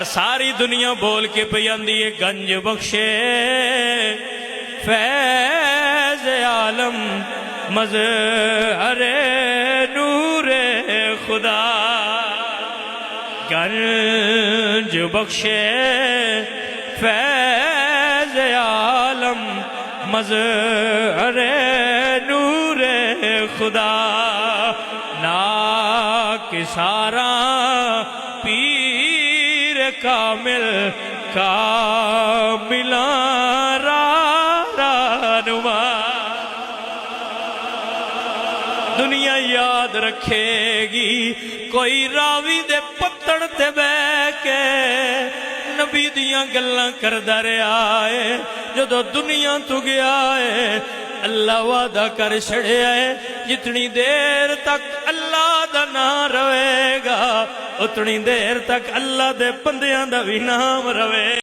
اور ساری دنیا بول کے پہ آندی ہے گنج بخشے فیض عالم مظہر نور خدا گنج بخشے فیض عالم مظہر نور خدا ناکسارا پیر کامل کاملان رہنما دنیا یاد رکھے گی کوئی راوی دے پتڑ تے بے کے نبی دیاں گلاں کردا رہیا ہے جدو دنیا تو گیا ہے اللہ وعدہ کر چھڑیا ہے جتنی دیر تک اللہ دا نام روے گا اتنی دیر تک اللہ دے بندیاں دا بھی نام روے